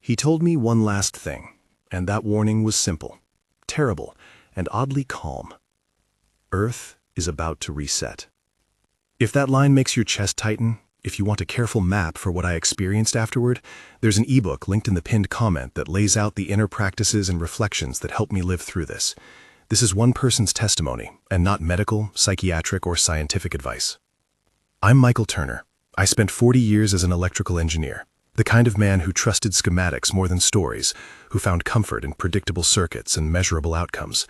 He told me one last thing, and that warning was simple, terrible, and oddly calm. Earth is about to reset. If that line makes your chest tighten, if you want a careful map for what I experienced afterward, there's an ebook linked in the pinned comment that lays out the inner practices and reflections that helped me live through this. This is one person's testimony, and not medical, psychiatric, or scientific advice. I'm Michael Turner. I spent 40 years as an electrical engineer, the kind of man who trusted schematics more than stories, who found comfort in predictable circuits and measurable outcomes.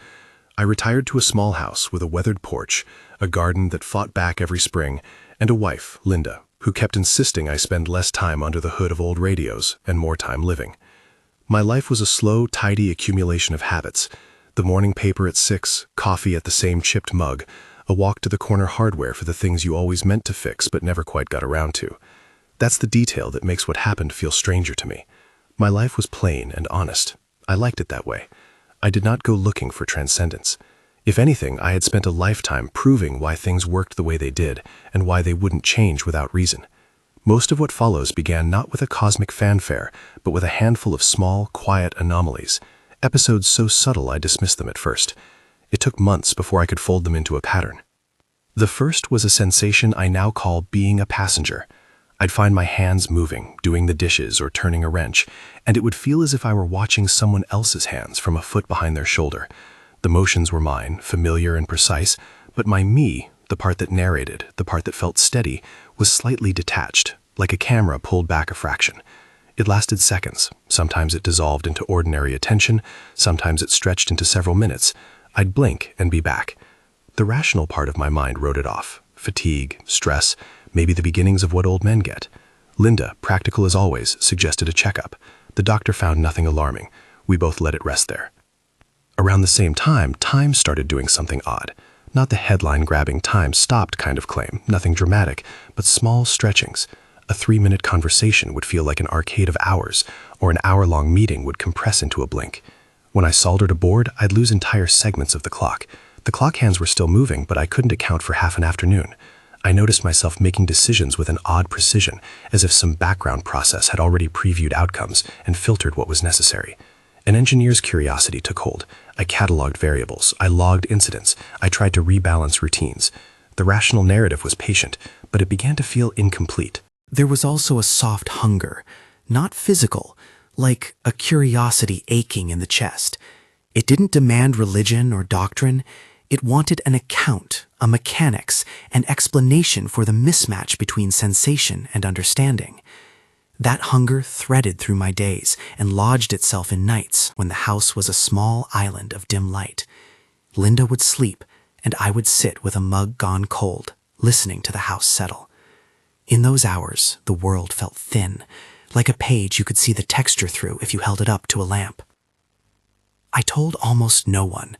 I retired to a small house with a weathered porch, a garden that fought back every spring, and a wife, Linda, who kept insisting I spend less time under the hood of old radios and more time living. My life was a slow, tidy accumulation of habits. The morning paper at 6, coffee at the same chipped mug, a walk to the corner hardware for the things you always meant to fix but never quite got around to. That's the detail that makes what happened feel stranger to me. My life was plain and honest. I liked it that way. I did not go looking for transcendence. If anything, I had spent a lifetime proving why things worked the way they did and why they wouldn't change without reason. Most of what follows began not with a cosmic fanfare, but with a handful of small, quiet anomalies. Episodes so subtle I dismissed them at first. It took months before I could fold them into a pattern. The first was a sensation I now call being a passenger. I'd find my hands moving, doing the dishes or turning a wrench, and it would feel as if I were watching someone else's hands from a foot behind their shoulder. The motions were mine, familiar and precise, but my me, the part that narrated, the part that felt steady, was slightly detached, like a camera pulled back a fraction. It lasted seconds. Sometimes it dissolved into ordinary attention, sometimes it stretched into several minutes. I'd blink and be back. The rational part of my mind wrote it off. Fatigue, stress, maybe the beginnings of what old men get. Linda, practical as always, suggested a checkup. The doctor found nothing alarming. We both let it rest there. Around the same time, time started doing something odd. Not the headline-grabbing time stopped kind of claim, nothing dramatic, but small stretchings. A 3-minute conversation would feel like an arcade of hours, or an hour-long meeting would compress into a blink. When I soldered a board, I'd lose entire segments of the clock. The clock hands were still moving, but I couldn't account for half an afternoon. I noticed myself making decisions with an odd precision, as if some background process had already previewed outcomes and filtered what was necessary. An engineer's curiosity took hold. I cataloged variables. I logged incidents. I tried to rebalance routines. The rational narrative was patient, but it began to feel incomplete. There was also a soft hunger, not physical, like a curiosity aching in the chest. It didn't demand religion or doctrine. It wanted an account, a mechanics, an explanation for the mismatch between sensation and understanding. That hunger threaded through my days and lodged itself in nights when the house was a small island of dim light. Linda would sleep, and I would sit with a mug gone cold, listening to the house settle. In those hours, the world felt thin, like a page you could see the texture through if you held it up to a lamp. I told almost no one.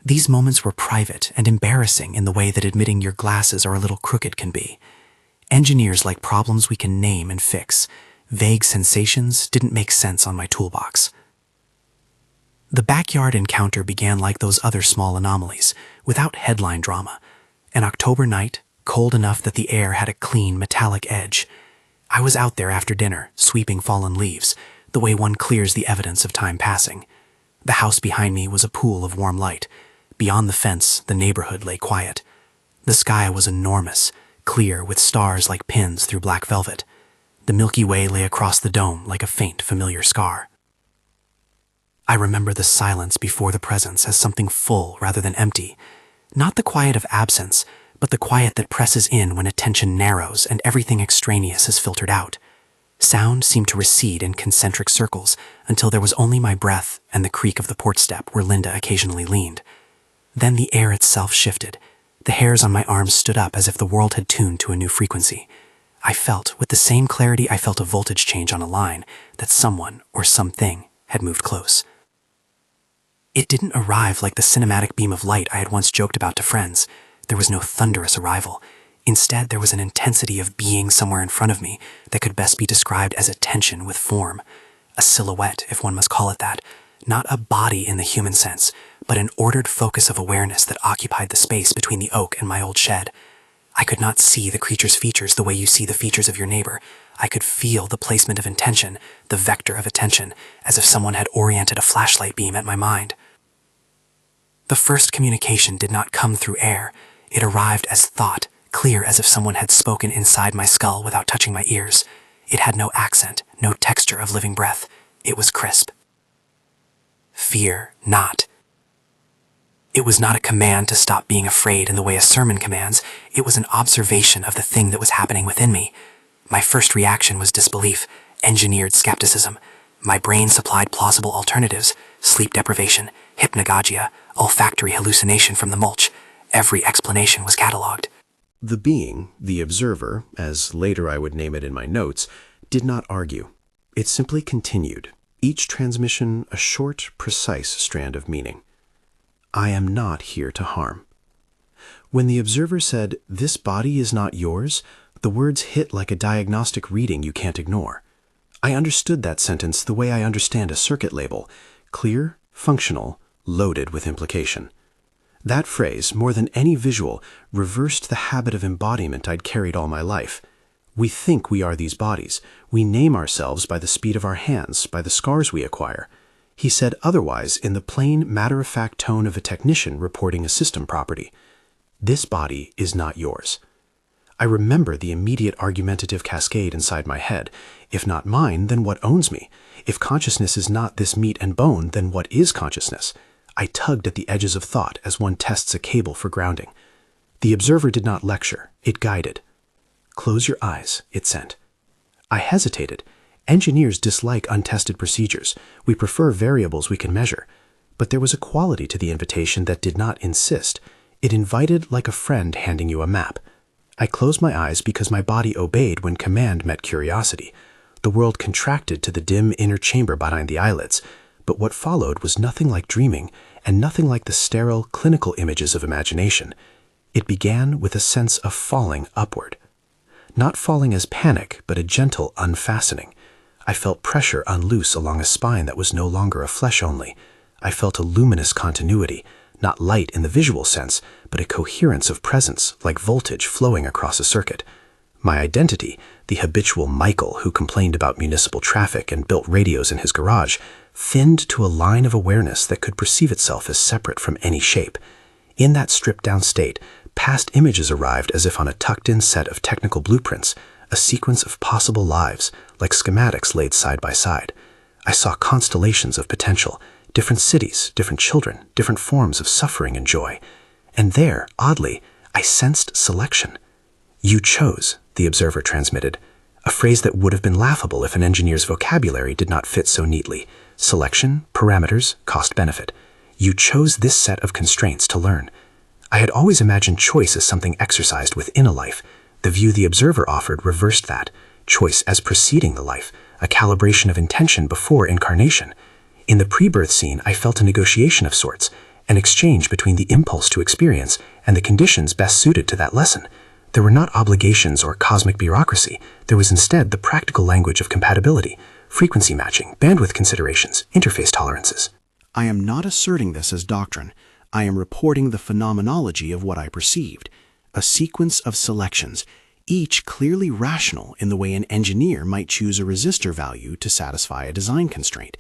These moments were private and embarrassing in the way that admitting your glasses are a little crooked can be. Engineers like problems we can name and fix. Vague sensations didn't make sense on my toolbox. The backyard encounter began like those other small anomalies, without headline drama. An October night, cold enough that the air had a clean, metallic edge. I was out there after dinner, sweeping fallen leaves, the way one clears the evidence of time passing. The house behind me was a pool of warm light. Beyond the fence, the neighborhood lay quiet. The sky was enormous, clear with stars like pins through black velvet. The Milky Way lay across the dome like a faint, familiar scar. I remember the silence before the presence as something full rather than empty. Not the quiet of absence, but the quiet that presses in when attention narrows and everything extraneous is filtered out. Sound seemed to recede in concentric circles until there was only my breath and the creak of the porch step where Linda occasionally leaned. Then the air itself shifted. The hairs on my arms stood up as if the world had tuned to a new frequency. I felt, with the same clarity I felt a voltage change on a line, that someone or something had moved close. It didn't arrive like the cinematic beam of light I had once joked about to friends. There was no thunderous arrival. Instead, there was an intensity of being somewhere in front of me that could best be described as a tension with form. A silhouette, if one must call it that. Not a body in the human sense, but an ordered focus of awareness that occupied the space between the oak and my old shed. I could not see the creature's features the way you see the features of your neighbor. I could feel the placement of intention, the vector of attention, as if someone had oriented a flashlight beam at my mind. The first communication did not come through air. It arrived as thought, clear as if someone had spoken inside my skull without touching my ears. It had no accent, no texture of living breath. It was crisp. Fear not. It was not a command to stop being afraid in the way a sermon commands. It was an observation of the thing that was happening within me. My first reaction was disbelief, engineered skepticism. My brain supplied plausible alternatives: sleep deprivation, hypnagogia, olfactory hallucination from the mulch. Every explanation was catalogued. The being, the observer, as later I would name it in my notes, did not argue. It simply continued, each transmission a short, precise strand of meaning. I am not here to harm. When the observer said, "This body is not yours," the words hit like a diagnostic reading you can't ignore. I understood that sentence the way I understand a circuit label: clear, functional, loaded with implication. That phrase, more than any visual, reversed the habit of embodiment I'd carried all my life. We think we are these bodies. We name ourselves by the speed of our hands, by the scars we acquire. He said otherwise in the plain, matter-of-fact tone of a technician reporting a system property. This body is not yours. I remember the immediate argumentative cascade inside my head. If not mine, then what owns me? If consciousness is not this meat and bone, then what is consciousness? I tugged at the edges of thought as one tests a cable for grounding. The observer did not lecture, it guided. "Close your eyes," it sent. I hesitated. Engineers dislike untested procedures. We prefer variables we can measure. But there was a quality to the invitation that did not insist. It invited like a friend handing you a map. I closed my eyes because my body obeyed when command met curiosity. The world contracted to the dim inner chamber behind the eyelids. But what followed was nothing like dreaming, and nothing like the sterile, clinical images of imagination. It began with a sense of falling upward. Not falling as panic, but a gentle unfastening. I felt pressure unloose along a spine that was no longer a flesh only. I felt a luminous continuity, not light in the visual sense, but a coherence of presence, like voltage flowing across a circuit. My identity, the habitual Michael who complained about municipal traffic and built radios in his garage, thinned to a line of awareness that could perceive itself as separate from any shape. In that stripped-down state, past images arrived as if on a tucked-in set of technical blueprints, a sequence of possible lives, like schematics laid side by side. I saw constellations of potential, different cities, different children, different forms of suffering and joy. And there, oddly, I sensed selection. "You chose," the observer transmitted, a phrase that would have been laughable if an engineer's vocabulary did not fit so neatly. Selection, parameters, cost-benefit. You chose this set of constraints to learn. I had always imagined choice as something exercised within a life. The view the observer offered reversed that. Choice as preceding the life, a calibration of intention before incarnation. In the pre-birth scene, I felt a negotiation of sorts, an exchange between the impulse to experience and the conditions best suited to that lesson. There were not obligations or cosmic bureaucracy. There was instead the practical language of compatibility, frequency matching, bandwidth considerations, interface tolerances. I am not asserting this as doctrine. I am reporting the phenomenology of what I perceived. A sequence of selections, each clearly rational in the way an engineer might choose a resistor value to satisfy a design constraint.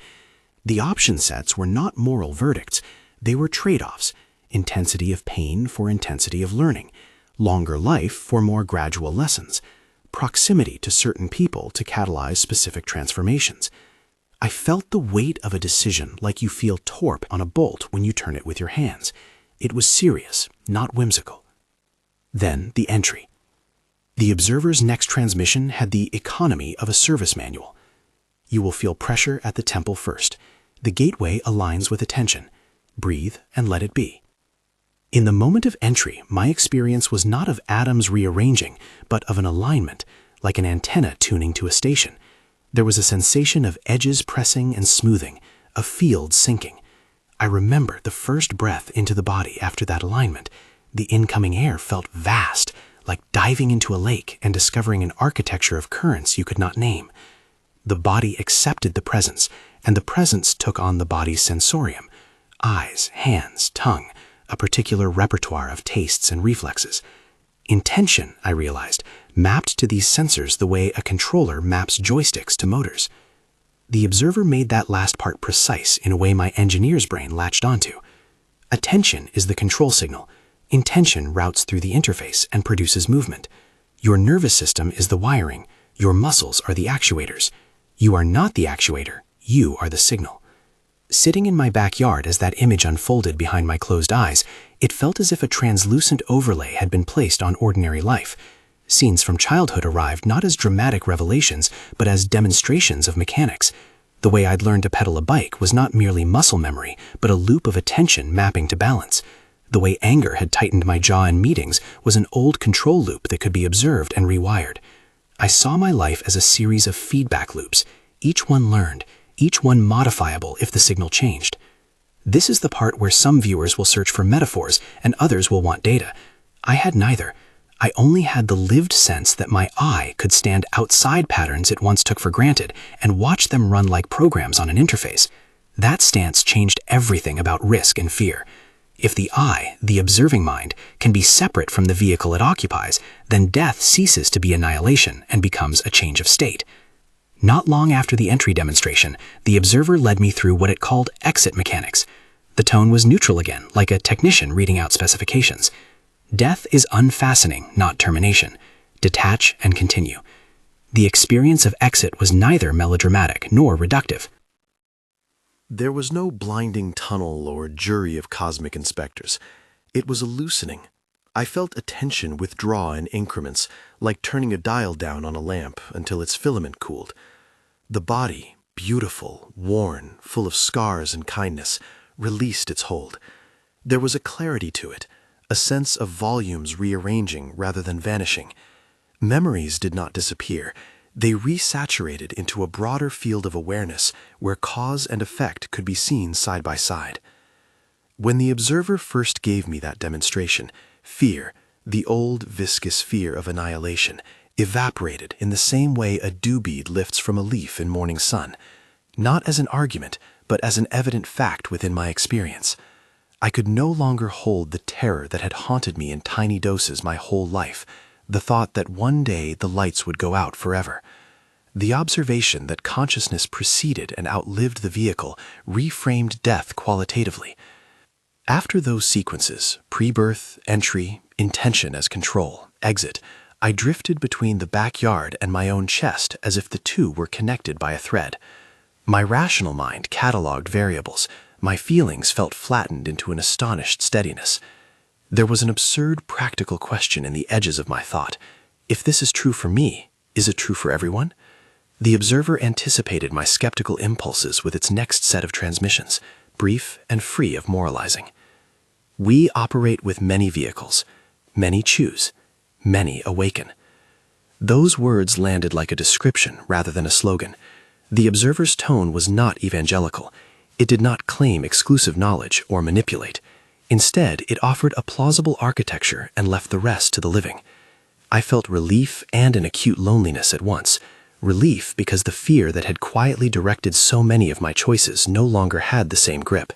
The option sets were not moral verdicts. They were trade-offs: intensity of pain for intensity of learning, longer life for more gradual lessons, proximity to certain people to catalyze specific transformations. I felt the weight of a decision like you feel torque on a bolt when you turn it with your hands. It was serious, not whimsical. Then the entry. The observer's next transmission had the economy of a service manual. You will feel pressure at the temple first. The gateway aligns with attention. Breathe and let it be. In the moment of entry, my experience was not of atoms rearranging, but of an alignment, like an antenna tuning to a station. There was a sensation of edges pressing and smoothing, of fields sinking. I remember the first breath into the body after that alignment. The incoming air felt vast, like diving into a lake and discovering an architecture of currents you could not name. The body accepted the presence, and the presence took on the body's sensorium: eyes, hands, tongue, a particular repertoire of tastes and reflexes. Intention, I realized, mapped to these sensors the way a controller maps joysticks to motors. The observer made that last part precise in a way my engineer's brain latched onto. Attention is the control signal. Intention routes through the interface and produces movement. Your nervous system is the wiring. Your muscles are the actuators. You are not the actuator. You are the signal. Sitting in my backyard as that image unfolded behind my closed eyes, it felt as if a translucent overlay had been placed on ordinary life. Scenes from childhood arrived not as dramatic revelations, but as demonstrations of mechanics. The way I'd learned to pedal a bike was not merely muscle memory, but a loop of attention mapping to balance. The way anger had tightened my jaw in meetings was an old control loop that could be observed and rewired. I saw my life as a series of feedback loops, each one learned, each one modifiable if the signal changed. This is the part where some viewers will search for metaphors and others will want data. I had neither. I only had the lived sense that my eye could stand outside patterns it once took for granted and watch them run like programs on an interface. That stance changed everything about risk and fear. If the eye, the observing mind, can be separate from the vehicle it occupies, then death ceases to be annihilation and becomes a change of state. Not long after the entry demonstration, the observer led me through what it called exit mechanics. The tone was neutral again, like a technician reading out specifications. Death is unfastening, not termination. Detach and continue. The experience of exit was neither melodramatic nor reductive. There was no blinding tunnel or jury of cosmic inspectors. It was a loosening. I felt attention withdraw in increments, like turning a dial down on a lamp until its filament cooled. The body, beautiful, worn, full of scars and kindness, released its hold. There was a clarity to it, a sense of volumes rearranging rather than vanishing. Memories did not disappear. They resaturated into a broader field of awareness where cause and effect could be seen side by side. When the observer first gave me that demonstration, fear, the old viscous fear of annihilation, evaporated in the same way a dew bead lifts from a leaf in morning sun, not as an argument, but as an evident fact within my experience. I could no longer hold the terror that had haunted me in tiny doses my whole life, the thought that one day the lights would go out forever. The observation that consciousness preceded and outlived the vehicle reframed death qualitatively. After those sequences, pre-birth, entry, intention as control, exit, I drifted between the backyard and my own chest as if the two were connected by a thread. My rational mind cataloged variables. My feelings felt flattened into an astonished steadiness. There was an absurd practical question in the edges of my thought. If this is true for me, is it true for everyone? The observer anticipated my skeptical impulses with its next set of transmissions, brief and free of moralizing. We operate with many vehicles. Many choose. Many awaken. Those words landed like a description rather than a slogan. The observer's tone was not evangelical. It did not claim exclusive knowledge or manipulate. Instead, it offered a plausible architecture and left the rest to the living. I felt relief and an acute loneliness at once. Relief because the fear that had quietly directed so many of my choices no longer had the same grip.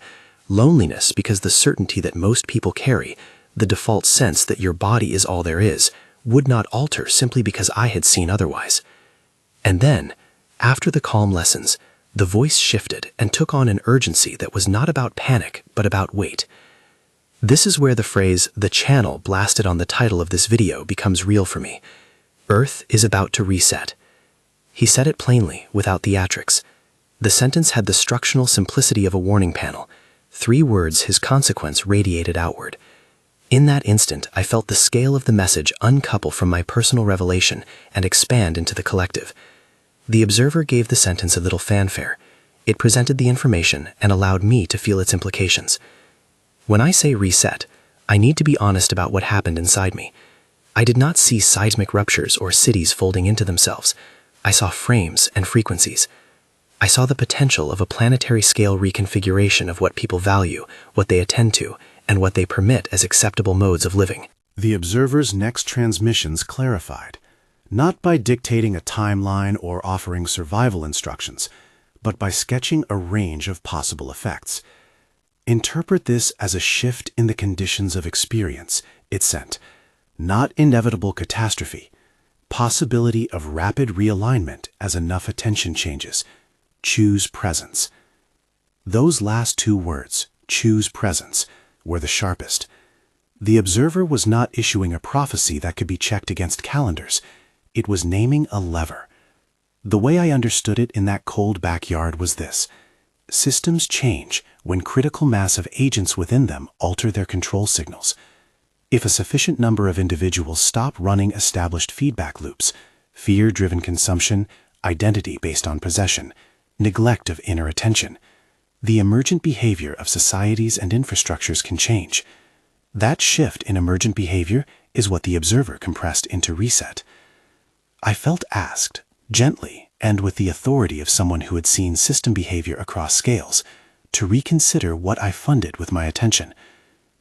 Loneliness because the certainty that most people carry, the default sense that your body is all there is, would not alter simply because I had seen otherwise. And then, after the calm lessons, the voice shifted and took on an urgency that was not about panic, but about weight. This is where the phrase, "the channel" blasted on the title of this video becomes real for me. Earth is about to reset. He said it plainly, without theatrics. The sentence had the structural simplicity of a warning panel. 3 words his consequence radiated outward. In that instant, I felt the scale of the message uncouple from my personal revelation and expand into the collective. The observer gave the sentence a little fanfare. It presented the information and allowed me to feel its implications. When I say reset, I need to be honest about what happened inside me. I did not see seismic ruptures or cities folding into themselves. I saw frames and frequencies. I saw the potential of a planetary scale reconfiguration of what people value, what they attend to, and what they permit as acceptable modes of living. The observer's next transmissions clarified, not by dictating a timeline or offering survival instructions, but by sketching a range of possible effects. Interpret this as a shift in the conditions of experience, it sent. not inevitable catastrophe. Possibility of rapid realignment as enough attention changes. Choose presence. Those last two words, choose presence, were the sharpest. The observer was not issuing a prophecy that could be checked against calendars. It was naming a lever. The way I understood it in that cold backyard was this: systems change when critical mass of agents within them alter their control signals. If a sufficient number of individuals stop running established feedback loops, fear-driven consumption, identity based on possession, neglect of inner attention, the emergent behavior of societies and infrastructures can change. That shift in emergent behavior is what the observer compressed into reset. I felt asked, gently and with the authority of someone who had seen system behavior across scales, to reconsider what I funded with my attention.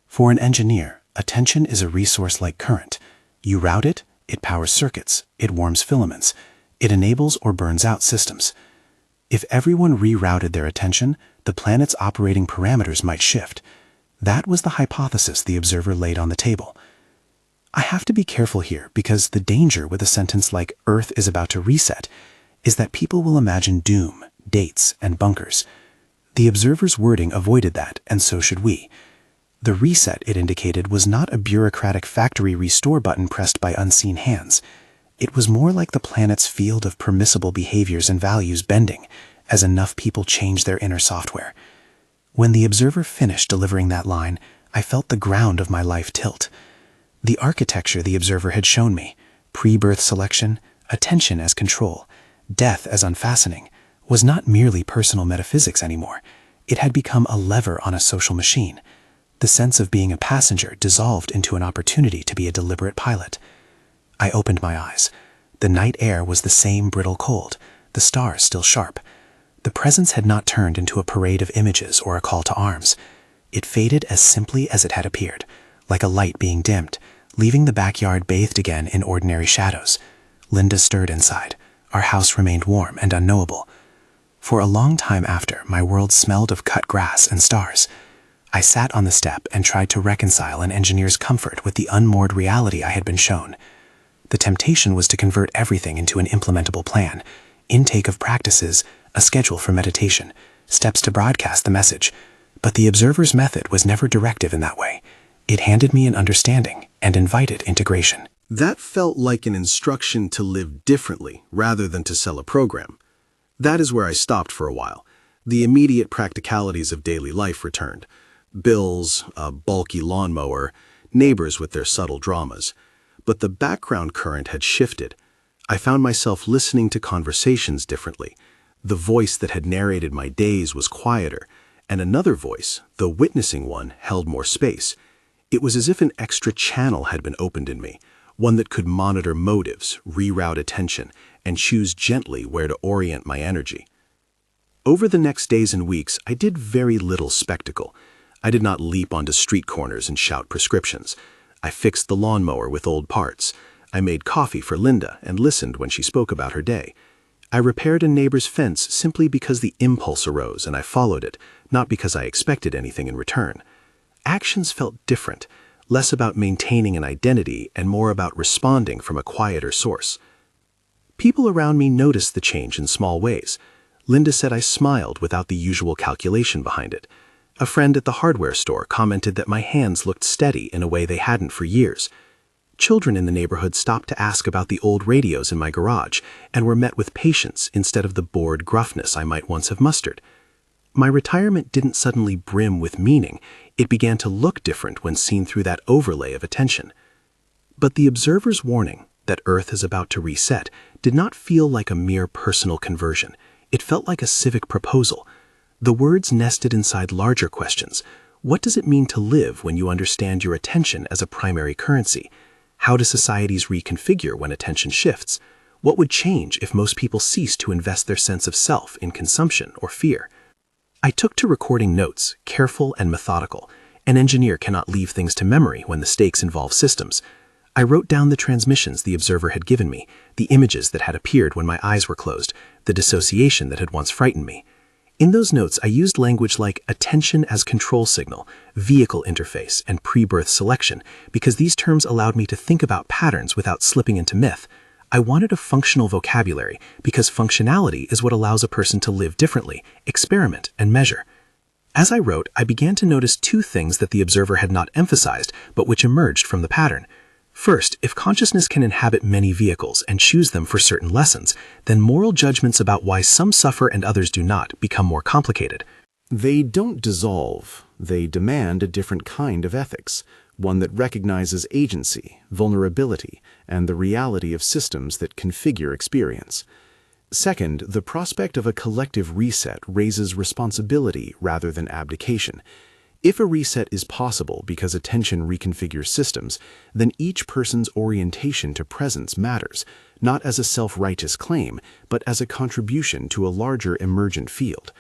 For an engineer, attention is a resource like current. You route it, it powers circuits, it warms filaments, it enables or burns out systems. If everyone rerouted their attention, the planet's operating parameters might shift. That was the hypothesis the observer laid on the table. I have to be careful here because the danger with a sentence like "Earth is about to reset" is that people will imagine doom, dates, and bunkers. The observer's wording avoided that, and so should we. The reset, it indicated, was not a bureaucratic factory restore button pressed by unseen hands. It was more like the planet's field of permissible behaviors and values bending as enough people change their inner software. When the observer finished delivering that line, I felt the ground of my life tilt. The architecture the observer had shown me, pre-birth selection, attention as control, death as unfastening, was not merely personal metaphysics anymore. It had become a lever on a social machine. The sense of being a passenger dissolved into an opportunity to be a deliberate pilot. I opened my eyes. The night air was the same brittle cold, the stars still sharp. The presence had not turned into a parade of images or a call to arms. It faded as simply as it had appeared, like a light being dimmed, leaving the backyard bathed again in ordinary shadows. Linda stirred inside. Our house remained warm and unknowable. For a long time after, my world smelled of cut grass and stars. I sat on the step and tried to reconcile an engineer's comfort with the unmoored reality I had been shown. The temptation was to convert everything into an implementable plan, intake of practices, a schedule for meditation, steps to broadcast the message. But the observer's method was never directive in that way. It handed me an understanding and invited integration. That felt like an instruction to live differently rather than to sell a program. That is where I stopped for a while. The immediate practicalities of daily life returned. Bills, a bulky lawnmower, neighbors with their subtle dramas. But the background current had shifted. I found myself listening to conversations differently. The voice that had narrated my days was quieter, and another voice, the witnessing one, held more space. It was as if an extra channel had been opened in me, one that could monitor motives, reroute attention, and choose gently where to orient my energy. Over the next days and weeks, I did very little spectacle. I did not leap onto street corners and shout prescriptions. I fixed the lawnmower with old parts. I made coffee for Linda and listened when she spoke about her day. I repaired a neighbor's fence simply because the impulse arose and I followed it, not because I expected anything in return. Actions felt different, less about maintaining an identity and more about responding from a quieter source. People around me noticed the change in small ways. Linda said I smiled without the usual calculation behind it. A friend at the hardware store commented that my hands looked steady in a way they hadn't for years. Children in the neighborhood stopped to ask about the old radios in my garage and were met with patience instead of the bored gruffness I might once have mustered. My retirement didn't suddenly brim with meaning. It began to look different when seen through that overlay of attention. But the observer's warning that Earth is about to reset did not feel like a mere personal conversion. It felt like a civic proposal. The words nested inside larger questions. What does it mean to live when you understand your attention as a primary currency? How do societies reconfigure when attention shifts? What would change if most people ceased to invest their sense of self in consumption or fear? I took to recording notes, careful and methodical. An engineer cannot leave things to memory when the stakes involve systems. I wrote down the transmissions the observer had given me, the images that had appeared when my eyes were closed, the dissociation that had once frightened me. In those notes, I used language like attention as control signal, vehicle interface, and pre-birth selection because these terms allowed me to think about patterns without slipping into myth. I wanted a functional vocabulary because functionality is what allows a person to live differently, experiment, and measure. As I wrote, I began to notice two things that the observer had not emphasized, but which emerged from the pattern. First, if consciousness can inhabit many vehicles and choose them for certain lessons, then moral judgments about why some suffer and others do not become more complicated. They don't dissolve. They demand a different kind of ethics, one that recognizes agency, vulnerability, and the reality of systems that configure experience. Second, the prospect of a collective reset raises responsibility rather than abdication. If a reset is possible because attention reconfigures systems, then each person's orientation to presence matters, not as a self-righteous claim, but as a contribution to a larger emergent field.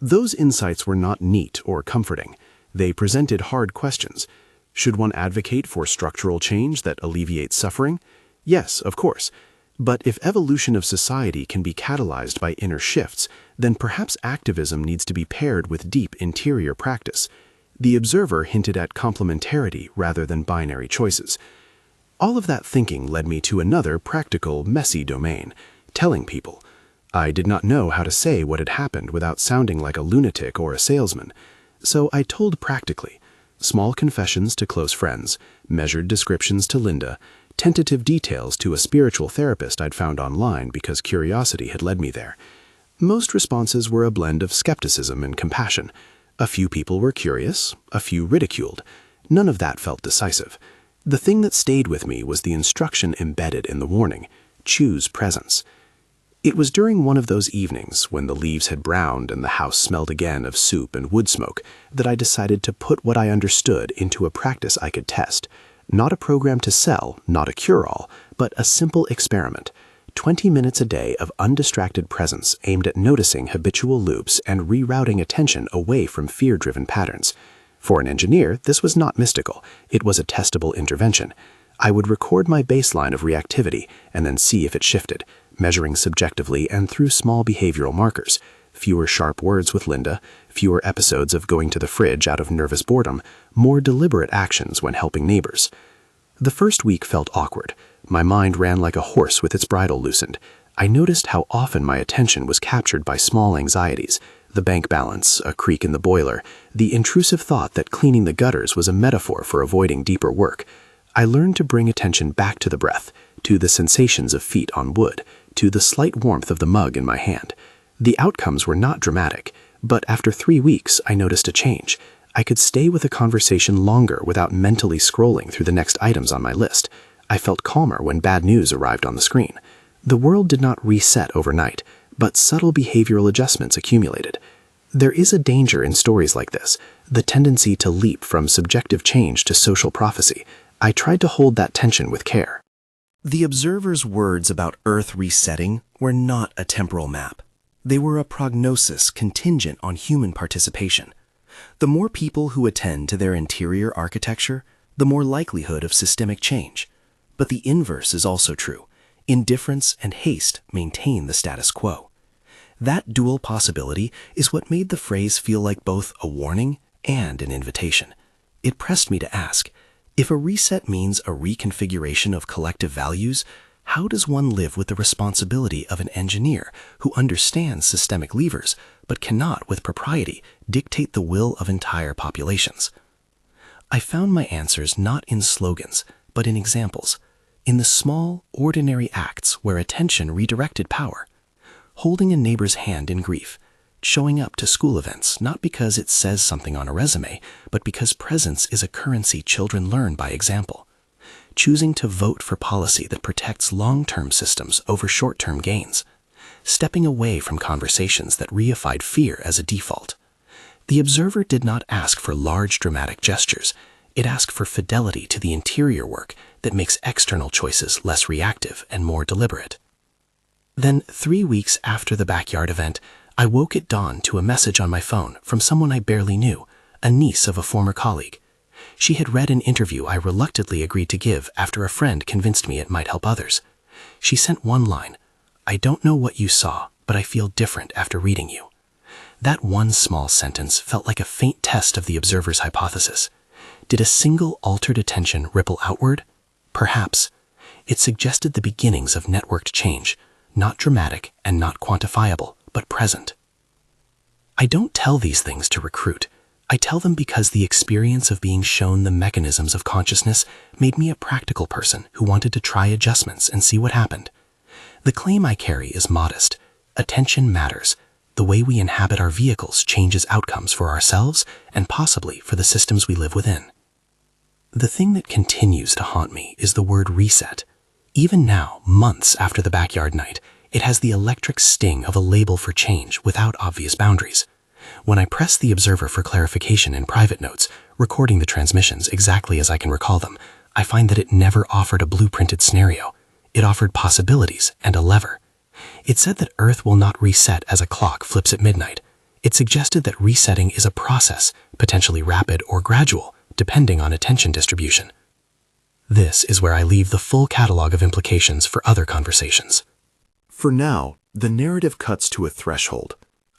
Those insights were not neat or comforting. They presented hard questions. Should one advocate for structural change that alleviates suffering? Yes, of course. But if evolution of society can be catalyzed by inner shifts, then perhaps activism needs to be paired with deep interior practice. The observer hinted at complementarity rather than binary choices. All of that thinking led me to another practical, messy domain, telling people. I did not know how to say what had happened without sounding like a lunatic or a salesman. So I told practically. Small confessions to close friends, measured descriptions to Linda, tentative details to a spiritual therapist I'd found online because curiosity had led me there. Most responses were a blend of skepticism and compassion. A few people were curious, a few ridiculed. None of that felt decisive. The thing that stayed with me was the instruction embedded in the warning: choose presence. It was during one of those evenings, when the leaves had browned and the house smelled again of soup and wood smoke, that I decided to put what I understood into a practice I could test. Not a program to sell, not a cure-all, but a simple experiment. 20 minutes a day of undistracted presence aimed at noticing habitual loops and rerouting attention away from fear-driven patterns. For an engineer, this was not mystical. It was a testable intervention. I would record my baseline of reactivity and then see if it shifted, measuring subjectively and through small behavioral markers. Fewer sharp words with Linda, fewer episodes of going to the fridge out of nervous boredom, more deliberate actions when helping neighbors. The first week felt awkward. My mind ran like a horse with its bridle loosened. I noticed how often my attention was captured by small anxieties: the bank balance, a creak in the boiler, the intrusive thought that cleaning the gutters was a metaphor for avoiding deeper work. I learned to bring attention back to the breath, to the sensations of feet on wood, to the slight warmth of the mug in my hand. The outcomes were not dramatic, but after 3 weeks I noticed a change. I could stay with a conversation longer without mentally scrolling through the next items on my list. I felt calmer when bad news arrived on the screen. The world did not reset overnight, but subtle behavioral adjustments accumulated. There is a danger in stories like this, the tendency to leap from subjective change to social prophecy. I tried to hold that tension with care. The observer's words about Earth resetting were not a temporal map. They were a prognosis contingent on human participation. The more people who attend to their interior architecture, the more likelihood of systemic change. But the inverse is also true. Indifference and haste maintain the status quo. That dual possibility is what made the phrase feel like both a warning and an invitation. It pressed me to ask, if a reset means a reconfiguration of collective values, how does one live with the responsibility of an engineer who understands systemic levers, but cannot, with propriety, dictate the will of entire populations? I found my answers not in slogans, but in examples, in the small, ordinary acts where attention redirected power. Holding a neighbor's hand in grief, showing up to school events not because it says something on a resume, but because presence is a currency children learn by example. Choosing to vote for policy that protects long-term systems over short-term gains. Stepping away from conversations that reified fear as a default. The observer did not ask for large dramatic gestures. It asked for fidelity to the interior work that makes external choices less reactive and more deliberate. Then, 3 weeks after the backyard event, I woke at dawn to a message on my phone from someone I barely knew, a niece of a former colleague. She had read an interview I reluctantly agreed to give after a friend convinced me it might help others. She sent one line, "I don't know what you saw, but I feel different after reading you." That one small sentence felt like a faint test of the observer's hypothesis. Did a single altered attention ripple outward? Perhaps. It suggested the beginnings of networked change, not dramatic and not quantifiable, but present. I don't tell these things to recruit. I tell them because the experience of being shown the mechanisms of consciousness made me a practical person who wanted to try adjustments and see what happened. The claim I carry is modest. Attention matters. The way we inhabit our vehicles changes outcomes for ourselves and possibly for the systems we live within. The thing that continues to haunt me is the word reset. Even now, months after the backyard night, it has the electric sting of a label for change without obvious boundaries. When I press the observer for clarification in private notes, recording the transmissions exactly as I can recall them, I find that it never offered a blueprinted scenario. It offered possibilities and a lever. It said that Earth will not reset as a clock flips at midnight. It suggested that resetting is a process, potentially rapid or gradual, depending on attention distribution. This is where I leave the full catalog of implications for other conversations. For now, the narrative cuts to a threshold.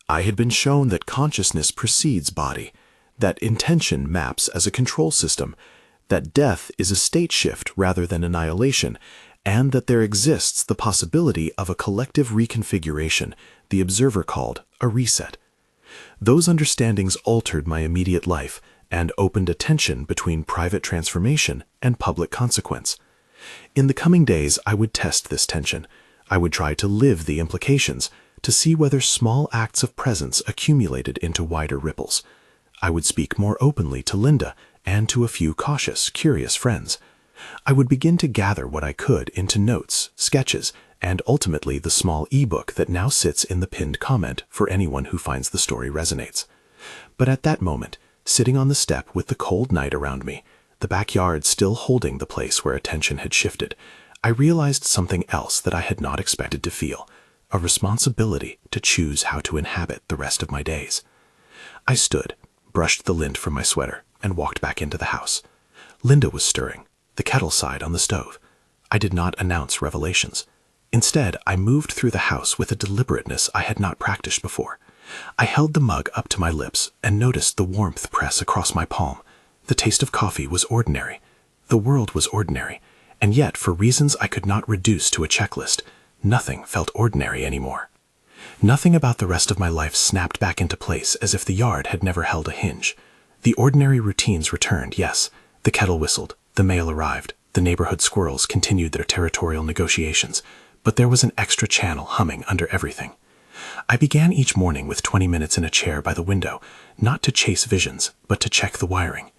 I had been shown that consciousness precedes body, that intention maps as a control system, that death is a state shift rather than annihilation, and that there exists the possibility of a collective reconfiguration, the observer called a reset. Those understandings altered my immediate life and opened a tension between private transformation and public consequence. In the coming days, I would test this tension. I would try to live the implications, to see whether small acts of presence accumulated into wider ripples. I would speak more openly to Linda and to a few cautious, curious friends. I would begin to gather what I could into notes, sketches, and ultimately the small ebook that now sits in the pinned comment for anyone who finds the story resonates. But at that moment, sitting on the step with the cold night around me, the backyard still holding the place where attention had shifted, I realized something else that I had not expected to feel, a responsibility to choose how to inhabit the rest of my days. I stood, brushed the lint from my sweater, and walked back into the house. Linda was stirring, the kettle side on the stove. I did not announce revelations. Instead, I moved through the house with a deliberateness I had not practiced before. I held the mug up to my lips and noticed the warmth press across my palm. The taste of coffee was ordinary. The world was ordinary. And yet, for reasons I could not reduce to a checklist, nothing felt ordinary anymore. Nothing about the rest of my life snapped back into place as if the yard had never held a hinge. The ordinary routines returned, yes. The kettle whistled, the mail arrived, the neighborhood squirrels continued their territorial negotiations, but there was an extra channel humming under everything. I began each morning with 20 minutes in a chair by the window, not to chase visions, but to check the wiring.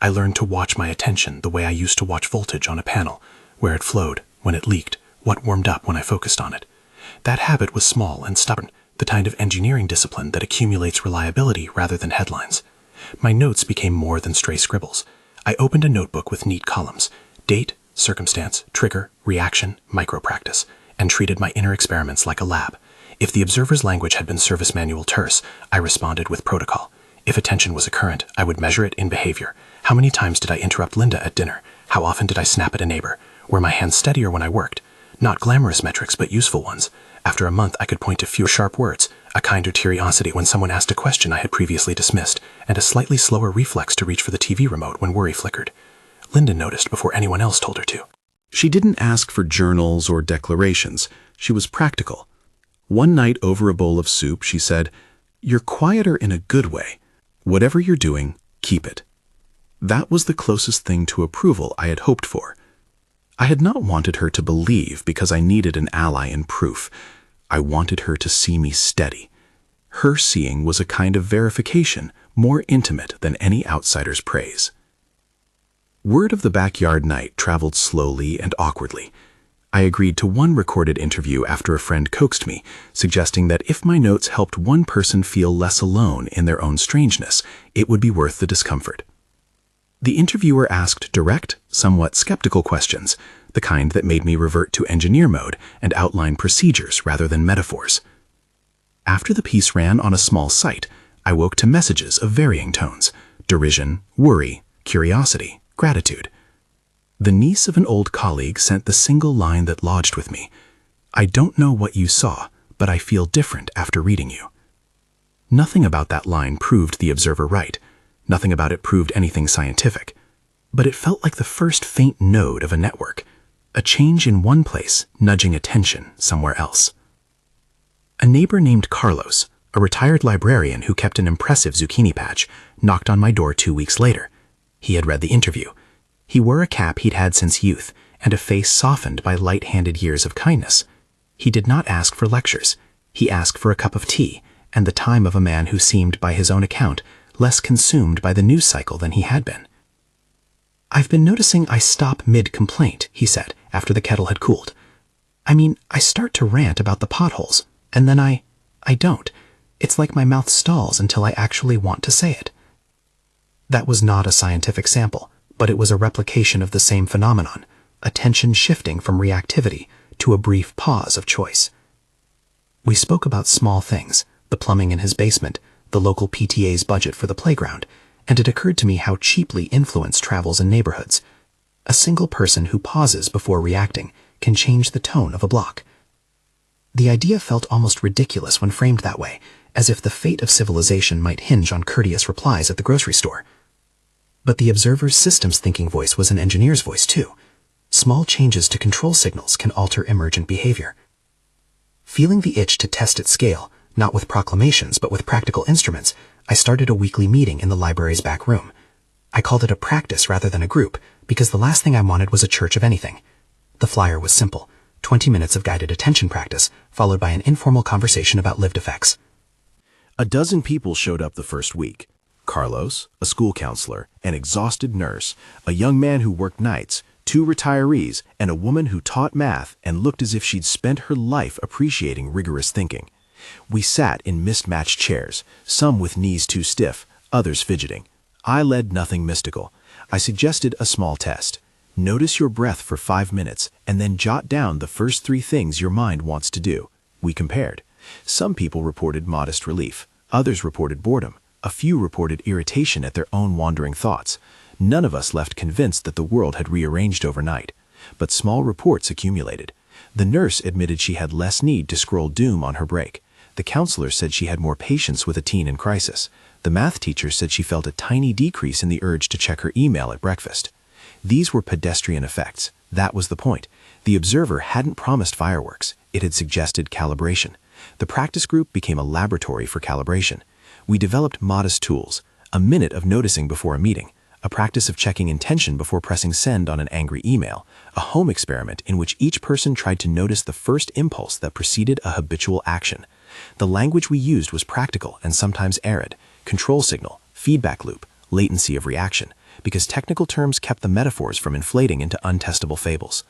I learned to watch my attention the way I used to watch voltage on a panel, where it flowed, when it leaked, what warmed up when I focused on it. That habit was small and stubborn, the kind of engineering discipline that accumulates reliability rather than headlines. My notes became more than stray scribbles. I opened a notebook with neat columns, date, circumstance, trigger, reaction, micro-practice, and treated my inner experiments like a lab. If the observer's language had been service manual terse, I responded with protocol. If attention was a current, I would measure it in behavior. How many times did I interrupt Linda at dinner? How often did I snap at a neighbor? Were my hands steadier when I worked? Not glamorous metrics, but useful ones. After a month, I could point to fewer sharp words, a kinder curiosity when someone asked a question I had previously dismissed, and a slightly slower reflex to reach for the TV remote when worry flickered. Linda noticed before anyone else told her to. She didn't ask for journals or declarations. She was practical. One night over a bowl of soup, she said, "You're quieter in a good way. Whatever you're doing, keep it." That was the closest thing to approval I had hoped for. I had not wanted her to believe because I needed an ally in proof. I wanted her to see me steady. Her seeing was a kind of verification, more intimate than any outsider's praise. Word of the backyard night traveled slowly and awkwardly. I agreed to one recorded interview after a friend coaxed me, suggesting that if my notes helped one person feel less alone in their own strangeness, it would be worth the discomfort. The interviewer asked direct, somewhat skeptical questions, the kind that made me revert to engineer mode and outline procedures rather than metaphors. After the piece ran on a small site, I woke to messages of varying tones: derision, worry, curiosity, gratitude. The niece of an old colleague sent the single line that lodged with me: "I don't know what you saw, but I feel different after reading you." Nothing about that line proved the observer right. Nothing about it proved anything scientific. But it felt like the first faint node of a network, a change in one place nudging attention somewhere else. A neighbor named Carlos, a retired librarian who kept an impressive zucchini patch, knocked on my door 2 weeks later. He had read the interview. He wore a cap he'd had since youth and a face softened by light-handed years of kindness. He did not ask for lectures. He asked for a cup of tea and the time of a man who seemed, by his own account, less consumed by the news cycle than he had been. "I've been noticing I stop mid-complaint," he said, after the kettle had cooled. "I mean, I start to rant about the potholes, and then I don't. It's like my mouth stalls until I actually want to say it." That was not a scientific sample, but it was a replication of the same phenomenon, attention shifting from reactivity to a brief pause of choice. We spoke about small things, the plumbing in his basement, the local PTA's budget for the playground, and it occurred to me how cheaply influence travels in neighborhoods. A single person who pauses before reacting can change the tone of a block. The idea felt almost ridiculous when framed that way, as if the fate of civilization might hinge on courteous replies at the grocery store. But the observer's systems thinking voice was an engineer's voice too. Small changes to control signals can alter emergent behavior. Feeling the itch to test its scale, not with proclamations but with practical instruments, I started a weekly meeting in the library's back room. I called it a practice rather than a group, because the last thing I wanted was a church of anything. The flyer was simple: 20 minutes of guided attention practice, followed by an informal conversation about lived effects. A dozen people showed up the first week. Carlos, a school counselor, an exhausted nurse, a young man who worked nights, 2 retirees, and a woman who taught math and looked as if she'd spent her life appreciating rigorous thinking. We sat in mismatched chairs, some with knees too stiff, others fidgeting. I led nothing mystical. I suggested a small test. Notice your breath for 5 minutes and then jot down the first 3 things your mind wants to do. We compared. Some people reported modest relief. Others reported boredom. A few reported irritation at their own wandering thoughts. None of us left convinced that the world had rearranged overnight. But small reports accumulated. The nurse admitted she had less need to scroll doom on her break. The counselor said she had more patience with a teen in crisis. The math teacher said she felt a tiny decrease in the urge to check her email at breakfast. These were pedestrian effects. That was the point. The observer hadn't promised fireworks. It had suggested calibration. The practice group became a laboratory for calibration. We developed modest tools: a minute of noticing before a meeting, a practice of checking intention before pressing send on an angry email, a home experiment in which each person tried to notice the first impulse that preceded a habitual action. The language we used was practical and sometimes arid: control signal, feedback loop, latency of reaction, because technical terms kept the metaphors from inflating into untestable fables.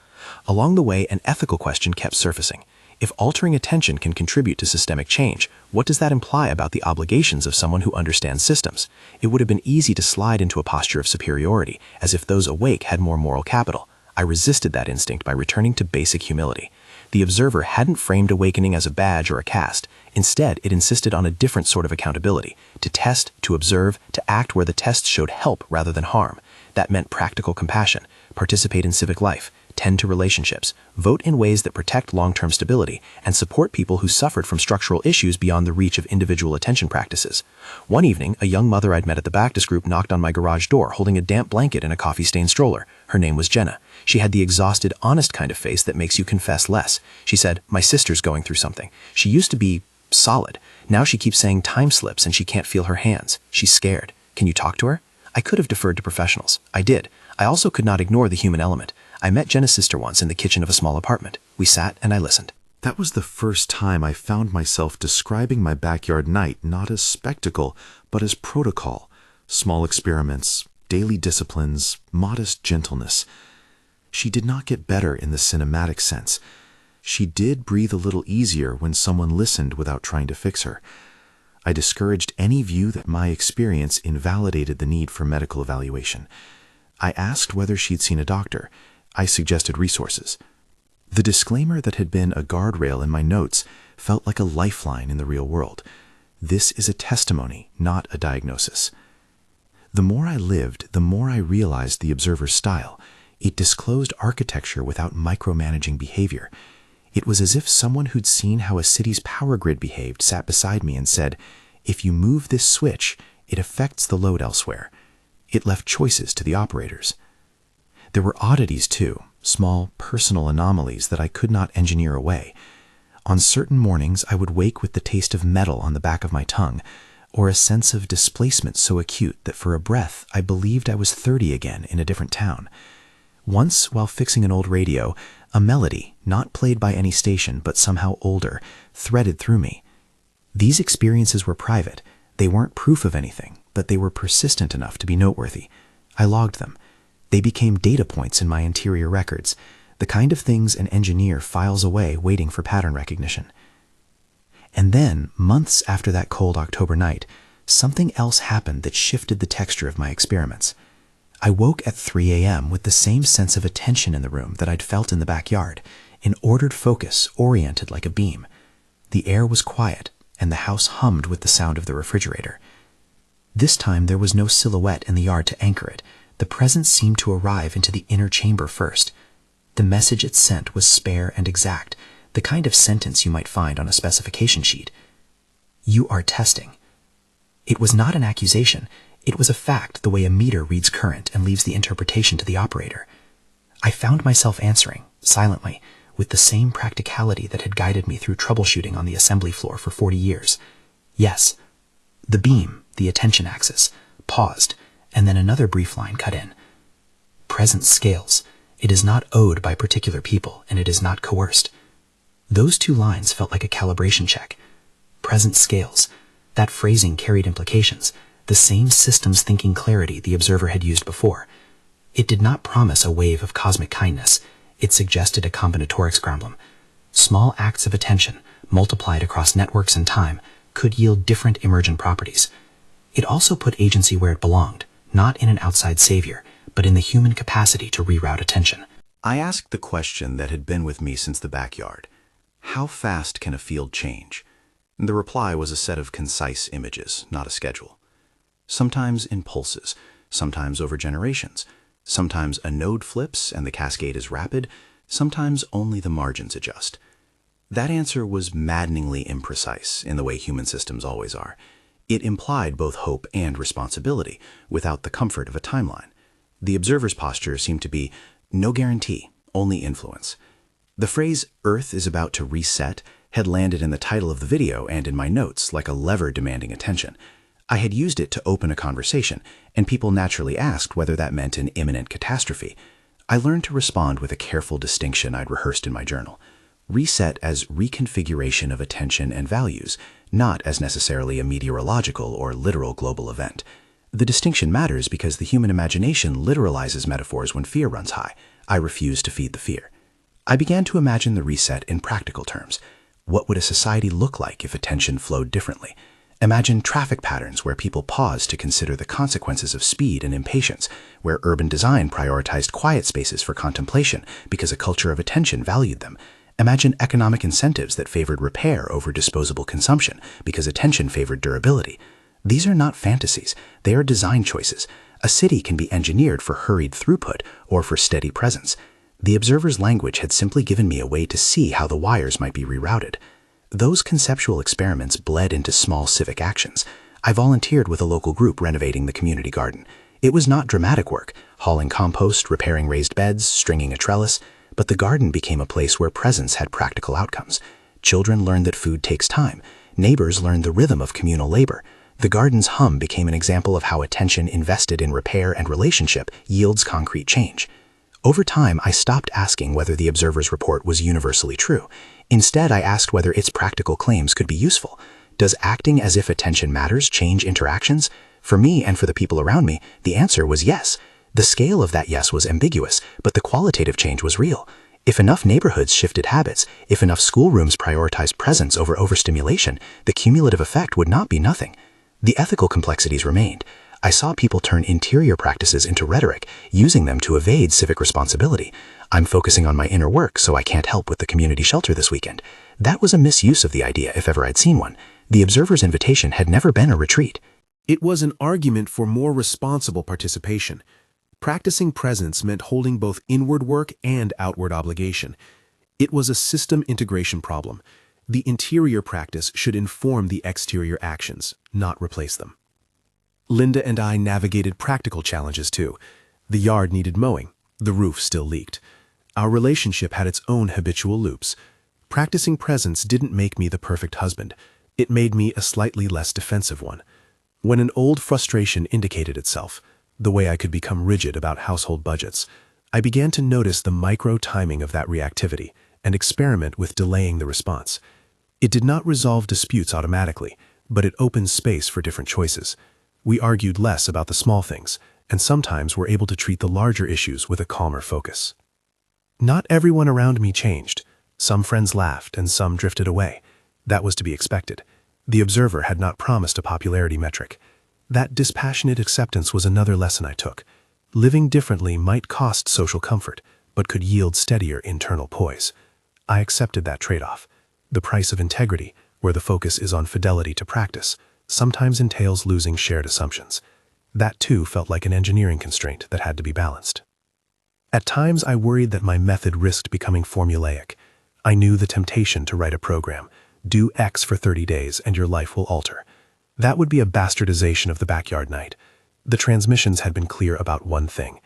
Along the way, an ethical question kept surfacing. If altering attention can contribute to systemic change, what does that imply about the obligations of someone who understands systems? It would have been easy to slide into a posture of superiority, as if those awake had more moral capital. I resisted that instinct by returning to basic humility. The observer hadn't framed awakening as a badge or a caste. Instead, it insisted on a different sort of accountability: to test, to observe, to act where the test showed help rather than harm. That meant practical compassion, participate in civic life, tend to relationships, vote in ways that protect long-term stability, and support people who suffered from structural issues beyond the reach of individual attention practices. One evening, a young mother I'd met at the Baptist group knocked on my garage door holding a damp blanket and a coffee-stained stroller. Her name was Jenna. She had the exhausted, honest kind of face that makes you confess less. She said, "My sister's going through something. She used to be solid. Now she keeps saying time slips and she can't feel her hands. She's scared. Can you talk to her?" I could have deferred to professionals. I did. I also could not ignore the human element. I met Jenna's sister once in the kitchen of a small apartment. We sat and I listened. That was the first time I found myself describing my backyard night not as spectacle, but as protocol. Small experiments, daily disciplines, modest gentleness. She did not get better in the cinematic sense. She did breathe a little easier when someone listened without trying to fix her. I discouraged any view that my experience invalidated the need for medical evaluation. I asked whether she'd seen a doctor. I suggested resources. The disclaimer that had been a guardrail in my notes felt like a lifeline in the real world. This is a testimony, not a diagnosis. The more I lived, the more I realized the observer's style. It disclosed architecture without micromanaging behavior. It was as if someone who'd seen how a city's power grid behaved sat beside me and said, If you move this switch, it affects the load elsewhere. It left choices to the operators. There were oddities too, small personal anomalies that I could not engineer away. On certain mornings, I would wake with the taste of metal on the back of my tongue, or a sense of displacement so acute that for a breath I believed I was 30 again in a different town. Once, while fixing an old radio, a melody, not played by any station but somehow older, threaded through me. These experiences were private. They weren't proof of anything, but they were persistent enough to be noteworthy. I logged them. They became data points in my interior records, the kind of things an engineer files away waiting for pattern recognition. And then, months after that cold October night, something else happened that shifted the texture of my experiments. I woke at 3 a.m. with the same sense of attention in the room that I'd felt in the backyard, an ordered focus oriented like a beam. The air was quiet, and the house hummed with the sound of the refrigerator. This time there was no silhouette in the yard to anchor it. The presence seemed to arrive into the inner chamber first. The message it sent was spare and exact, the kind of sentence you might find on a specification sheet. You are testing. It was not an accusation. It was a fact, the way a meter reads current and leaves the interpretation to the operator. I found myself answering, silently, with the same practicality that had guided me through troubleshooting on the assembly floor for 40 years. Yes. The beam, the attention axis, paused, and then another brief line cut in. Presence scales. It is not owed by particular people, and it is not coerced. Those two lines felt like a calibration check. Presence scales. That phrasing carried implications, the same systems thinking clarity the observer had used before. It did not promise a wave of cosmic kindness. It suggested a combinatorics problem. Small acts of attention, multiplied across networks and time, could yield different emergent properties. It also put agency where it belonged, not in an outside savior, but in the human capacity to reroute attention. I asked the question that had been with me since the backyard. How fast can a field change? And the reply was a set of concise images, not a schedule. Sometimes in pulses, sometimes over generations. Sometimes a node flips and the cascade is rapid, sometimes only the margins adjust. That answer was maddeningly imprecise in the way human systems always are. It implied both hope and responsibility, without the comfort of a timeline. The observer's posture seemed to be, no guarantee, only influence. The phrase, "Earth is about to reset," had landed in the title of the video and in my notes like a lever demanding attention. I had used it to open a conversation, and people naturally asked whether that meant an imminent catastrophe. I learned to respond with a careful distinction I'd rehearsed in my journal. Reset as reconfiguration of attention and values, not as necessarily a meteorological or literal global event. The distinction matters because the human imagination literalizes metaphors when fear runs high. I refused to feed the fear. I began to imagine the reset in practical terms. What would a society look like if attention flowed differently? Imagine traffic patterns where people paused to consider the consequences of speed and impatience, where urban design prioritized quiet spaces for contemplation because a culture of attention valued them. Imagine economic incentives that favored repair over disposable consumption because attention favored durability. These are not fantasies, they are design choices. A city can be engineered for hurried throughput or for steady presence. The observer's language had simply given me a way to see how the wires might be rerouted. Those conceptual experiments bled into small civic actions. I volunteered with a local group renovating the community garden. It was not dramatic work, hauling compost, repairing raised beds, stringing a trellis, but the garden became a place where presence had practical outcomes. Children learned that food takes time. Neighbors learned the rhythm of communal labor. The garden's hum became an example of how attention invested in repair and relationship yields concrete change. Over time, I stopped asking whether the observer's report was universally true. Instead, I asked whether its practical claims could be useful. Does acting as if attention matters change interactions? For me and for the people around me, the answer was yes. The scale of that yes was ambiguous, but the qualitative change was real. If enough neighborhoods shifted habits, if enough schoolrooms prioritized presence over overstimulation, the cumulative effect would not be nothing. The ethical complexities remained. I saw people turn interior practices into rhetoric, using them to evade civic responsibility. I'm focusing on my inner work, so I can't help with the community shelter this weekend. That was a misuse of the idea if ever I'd seen one. The observer's invitation had never been a retreat. It was an argument for more responsible participation. Practicing presence meant holding both inward work and outward obligation. It was a system integration problem. The interior practice should inform the exterior actions, not replace them. Linda and I navigated practical challenges too. The yard needed mowing. The roof still leaked. Our relationship had its own habitual loops. Practicing presence didn't make me the perfect husband. It made me a slightly less defensive one. When an old frustration indicated itself, the way I could become rigid about household budgets, I began to notice the micro-timing of that reactivity and experiment with delaying the response. It did not resolve disputes automatically, but it opened space for different choices. We argued less about the small things, and sometimes were able to treat the larger issues with a calmer focus. Not everyone around me changed. Some friends laughed and some drifted away. That was to be expected. The observer had not promised a popularity metric. That dispassionate acceptance was another lesson I took. Living differently might cost social comfort, but could yield steadier internal poise. I accepted that trade-off. The price of integrity, where the focus is on fidelity to practice, sometimes entails losing shared assumptions. That too felt like an engineering constraint that had to be balanced. At times I worried that my method risked becoming formulaic. I knew the temptation to write a program. Do X for 30 days and your life will alter. That would be a bastardization of the backyard night. The transmissions had been clear about one thing.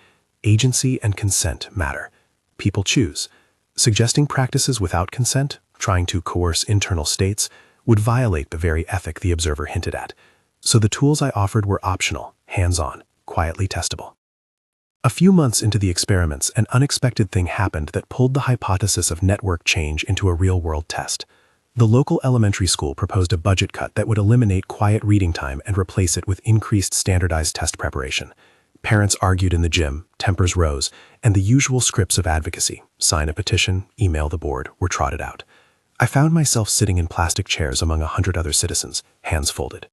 Agency and consent matter. People choose. Suggesting practices without consent, trying to coerce internal states, would violate the very ethic the observer hinted at. So the tools I offered were optional, hands-on, quietly testable. A few months into the experiments, an unexpected thing happened that pulled the hypothesis of network change into a real-world test. The local elementary school proposed a budget cut that would eliminate quiet reading time and replace it with increased standardized test preparation. Parents argued in the gym, tempers rose, and the usual scripts of advocacy, sign a petition, email the board, were trotted out. I found myself sitting in plastic chairs among 100 other citizens, hands folded.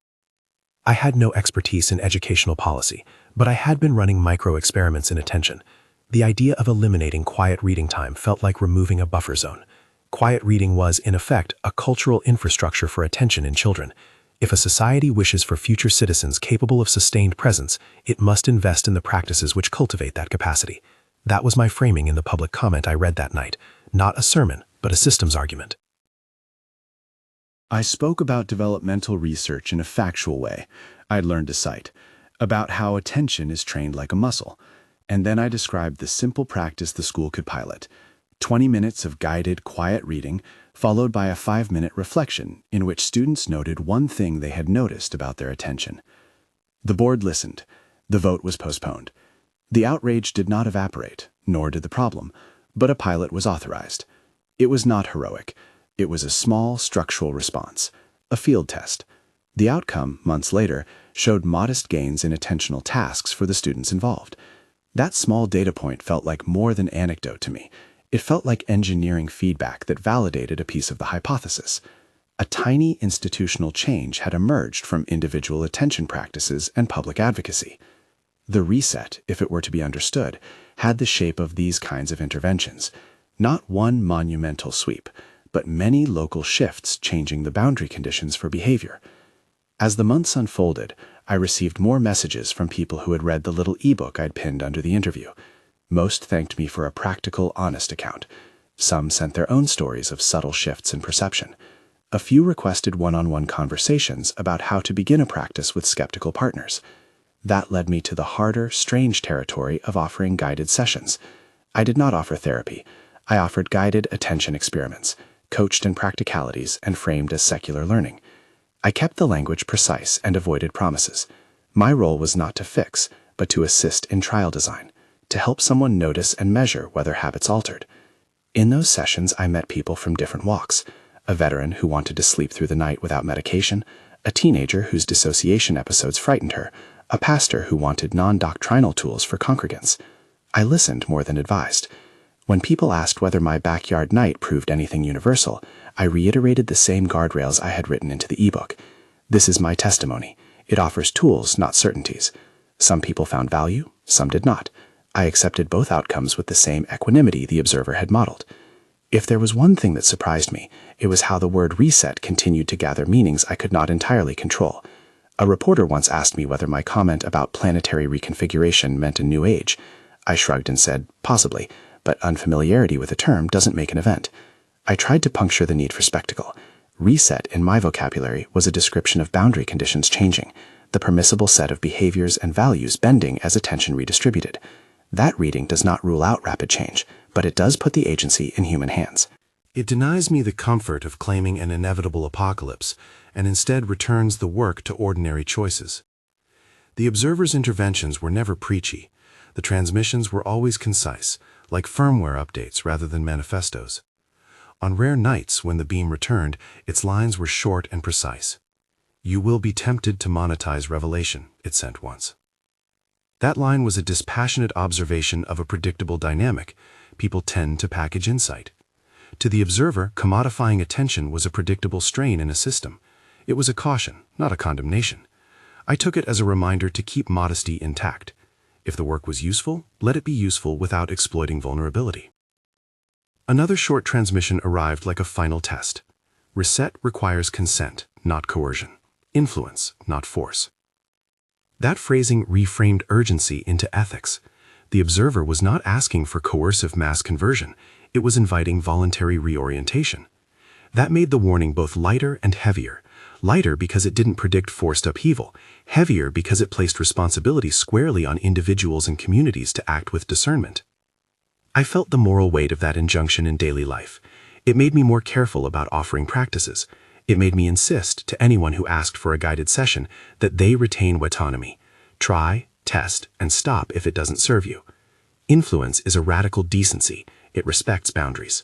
I had no expertise in educational policy, but I had been running micro-experiments in attention. The idea of eliminating quiet reading time felt like removing a buffer zone. Quiet reading was, in effect, a cultural infrastructure for attention in children. If a society wishes for future citizens capable of sustained presence, it must invest in the practices which cultivate that capacity. That was my framing in the public comment I read that night. Not a sermon, but a systems argument. I spoke about developmental research in a factual way I'd learned to cite, about how attention is trained like a muscle, and then I described the simple practice the school could pilot. 20 minutes of guided, quiet reading, followed by a 5-minute reflection in which students noted one thing they had noticed about their attention. The board listened. The vote was postponed. The outrage did not evaporate, nor did the problem, but a pilot was authorized. It was not heroic. It was a small structural response, a field test. The outcome, months later, showed modest gains in attentional tasks for the students involved. That small data point felt like more than anecdote to me. It felt like engineering feedback that validated a piece of the hypothesis. A tiny institutional change had emerged from individual attention practices and public advocacy. The reset, if it were to be understood, had the shape of these kinds of interventions. Not one monumental sweep, but many local shifts changing the boundary conditions for behavior. As the months unfolded, I received more messages from people who had read the little ebook I'd pinned under the interview. Most thanked me for a practical, honest account. Some sent their own stories of subtle shifts in perception. A few requested one-on-one conversations about how to begin a practice with skeptical partners. That led me to the harder, strange territory of offering guided sessions. I did not offer therapy. I offered guided attention experiments, coached in practicalities and framed as secular learning. I kept the language precise and avoided promises. My role was not to fix, but to assist in trial design, to help someone notice and measure whether habits altered. In those sessions, I met people from different walks: a veteran who wanted to sleep through the night without medication, a teenager whose dissociation episodes frightened her, a pastor who wanted non-doctrinal tools for congregants. I listened more than advised. When people asked whether my backyard night proved anything universal, I reiterated the same guardrails I had written into the ebook. This is my testimony. It offers tools, not certainties. Some people found value, some did not. I accepted both outcomes with the same equanimity the observer had modeled. If there was one thing that surprised me, it was how the word reset continued to gather meanings I could not entirely control. A reporter once asked me whether my comment about planetary reconfiguration meant a new age. I shrugged and said, possibly, but unfamiliarity with the term doesn't make an event. I tried to puncture the need for spectacle. Reset in my vocabulary was a description of boundary conditions changing, the permissible set of behaviors and values bending as attention redistributed. That reading does not rule out rapid change, but it does put the agency in human hands. It denies me the comfort of claiming an inevitable apocalypse and instead returns the work to ordinary choices. The observer's interventions were never preachy. The transmissions were always concise, like firmware updates rather than manifestos. On rare nights when the beam returned, its lines were short and precise. "You will be tempted to monetize revelation," it sent once. That line was a dispassionate observation of a predictable dynamic. People tend to package insight. To the observer, commodifying attention was a predictable strain in a system. It was a caution, not a condemnation. I took it as a reminder to keep modesty intact. If the work was useful, let it be useful without exploiting vulnerability. Another short transmission arrived like a final test. Reset requires consent, not coercion. Influence, not force. That phrasing reframed urgency into ethics. The observer was not asking for coercive mass conversion. It was inviting voluntary reorientation. That made the warning both lighter and heavier. Lighter because it didn't predict forced upheaval. Heavier because it placed responsibility squarely on individuals and communities to act with discernment. I felt the moral weight of that injunction in daily life. It made me more careful about offering practices. It made me insist to anyone who asked for a guided session that they retain autonomy. Try, test, and stop if it doesn't serve you. Influence is a radical decency. It respects boundaries.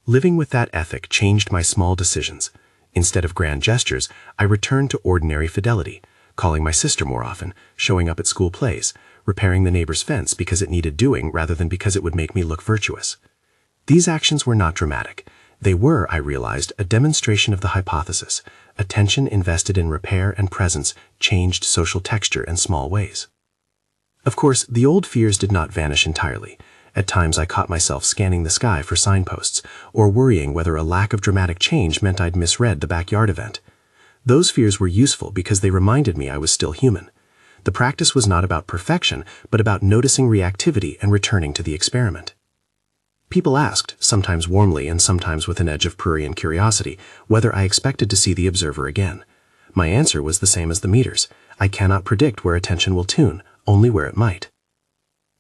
Living with that ethic changed my small decisions. Instead of grand gestures, I returned to ordinary fidelity, calling my sister more often, showing up at school plays, repairing the neighbor's fence because it needed doing rather than because it would make me look virtuous. These actions were not dramatic. They were, I realized, a demonstration of the hypothesis. Attention invested in repair and presence changed social texture in small ways. Of course, the old fears did not vanish entirely. At times I caught myself scanning the sky for signposts, or worrying whether a lack of dramatic change meant I'd misread the backyard event. Those fears were useful because they reminded me I was still human. The practice was not about perfection, but about noticing reactivity and returning to the experiment. People asked, sometimes warmly and sometimes with an edge of prurient curiosity, whether I expected to see the observer again. My answer was the same as the meters. I cannot predict where attention will tune, only where it might.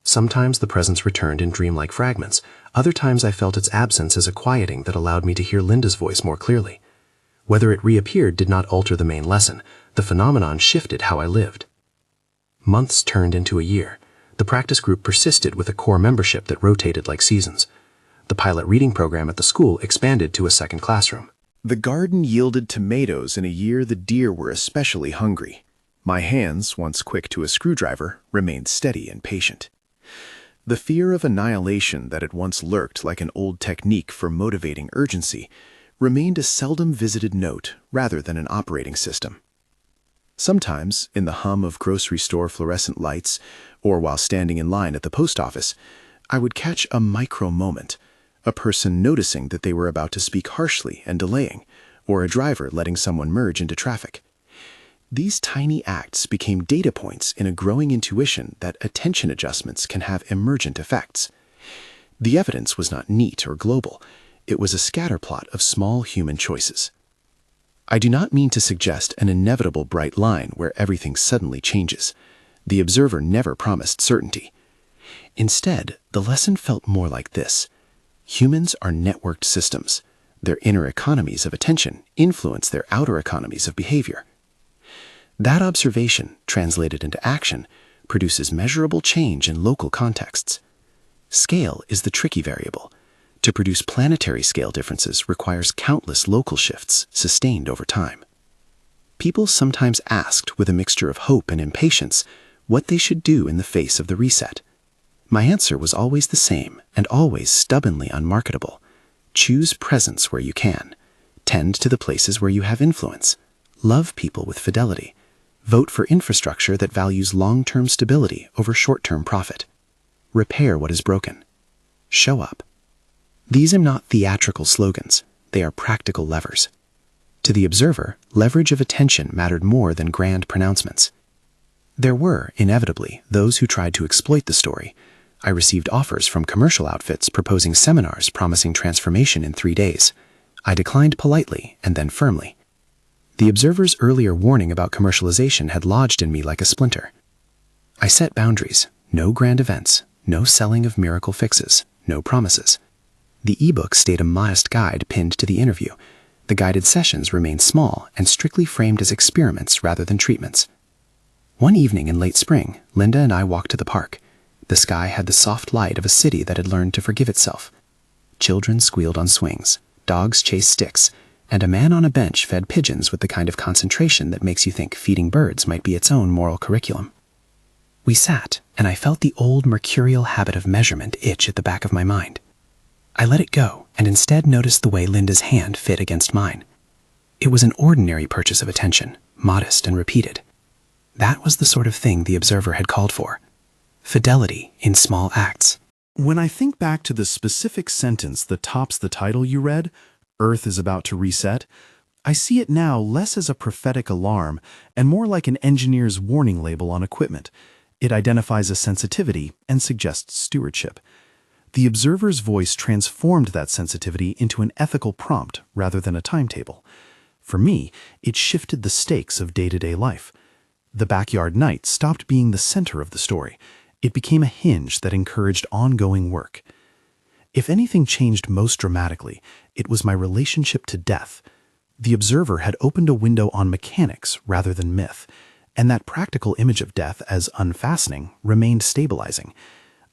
Sometimes the presence returned in dreamlike fragments. Other times I felt its absence as a quieting that allowed me to hear Linda's voice more clearly. Whether it reappeared did not alter the main lesson. The phenomenon shifted how I lived. Months turned into a year. The practice group persisted with a core membership that rotated like seasons. The pilot reading program at the school expanded to a second classroom. The garden yielded tomatoes in a year the deer were especially hungry. My hands, once quick to a screwdriver, remained steady and patient. The fear of annihilation that had once lurked like an old technique for motivating urgency remained a seldom visited note rather than an operating system. Sometimes, in the hum of grocery store fluorescent lights, or while standing in line at the post office, I would catch a micro moment, a person noticing that they were about to speak harshly and delaying, or a driver letting someone merge into traffic. These tiny acts became data points in a growing intuition that attention adjustments can have emergent effects. The evidence was not neat or global. It was a scatterplot of small human choices. I do not mean to suggest an inevitable bright line where everything suddenly changes. The observer never promised certainty. Instead, the lesson felt more like this. Humans are networked systems. Their inner economies of attention influence their outer economies of behavior. That observation, translated into action, produces measurable change in local contexts. Scale is the tricky variable. To produce planetary scale differences requires countless local shifts sustained over time. People sometimes asked with a mixture of hope and impatience what they should do in the face of the reset. My answer was always the same and always stubbornly unmarketable. Choose presence where you can. Tend to the places where you have influence. Love people with fidelity. Vote for infrastructure that values long-term stability over short-term profit. Repair what is broken. Show up. These are not theatrical slogans. They are practical levers. To the observer, leverage of attention mattered more than grand pronouncements. There were, inevitably, those who tried to exploit the story. I received offers from commercial outfits proposing seminars promising transformation in 3 days. I declined politely and then firmly. The observer's earlier warning about commercialization had lodged in me like a splinter. I set boundaries: no grand events, no selling of miracle fixes, no promises. The ebook stayed a modest guide pinned to the interview. The guided sessions remained small and strictly framed as experiments rather than treatments. One evening in late spring, Linda and I walked to the park. The sky had the soft light of a city that had learned to forgive itself. Children squealed on swings, dogs chased sticks, and a man on a bench fed pigeons with the kind of concentration that makes you think feeding birds might be its own moral curriculum. We sat, and I felt the old mercurial habit of measurement itch at the back of my mind. I let it go, and instead noticed the way Linda's hand fit against mine. It was an ordinary purchase of attention, modest and repeated. That was the sort of thing the observer had called for. Fidelity in small acts. When I think back to the specific sentence that tops the title you read, Earth is about to reset, I see it now less as a prophetic alarm and more like an engineer's warning label on equipment. It identifies a sensitivity and suggests stewardship. The observer's voice transformed that sensitivity into an ethical prompt rather than a timetable. For me, it shifted the stakes of day-to-day life. The backyard night stopped being the center of the story. It became a hinge that encouraged ongoing work. If anything changed most dramatically, it was my relationship to death. The observer had opened a window on mechanics rather than myth, and that practical image of death as unfastening remained stabilizing.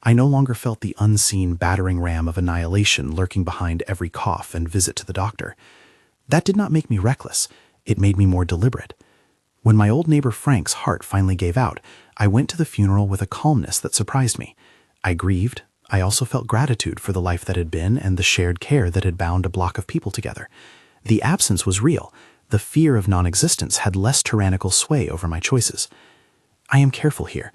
I no longer felt the unseen battering ram of annihilation lurking behind every cough and visit to the doctor. That did not make me reckless. It made me more deliberate. When my old neighbor Frank's heart finally gave out, I went to the funeral with a calmness that surprised me. I grieved. I also felt gratitude for the life that had been and the shared care that had bound a block of people together. The absence was real. The fear of non-existence had less tyrannical sway over my choices. I am careful here.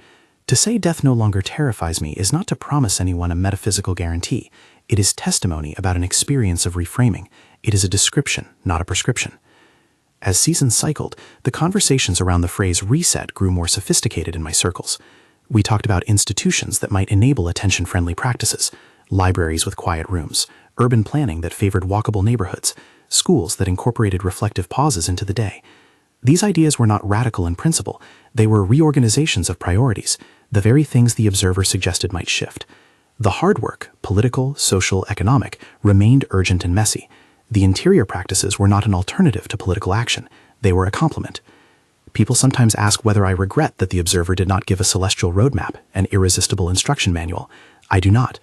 To say death no longer terrifies me is not to promise anyone a metaphysical guarantee. It is testimony about an experience of reframing. It is a description, not a prescription. As seasons cycled, the conversations around the phrase reset grew more sophisticated in my circles. We talked about institutions that might enable attention-friendly practices, libraries with quiet rooms, urban planning that favored walkable neighborhoods, schools that incorporated reflective pauses into the day. These ideas were not radical in principle. They were reorganizations of priorities, the very things the observer suggested might shift. The hard work, political, social, economic, remained urgent and messy. The interior practices were not an alternative to political action. They were a complement. People sometimes ask whether I regret that the observer did not give a celestial roadmap, an irresistible instruction manual. I do not.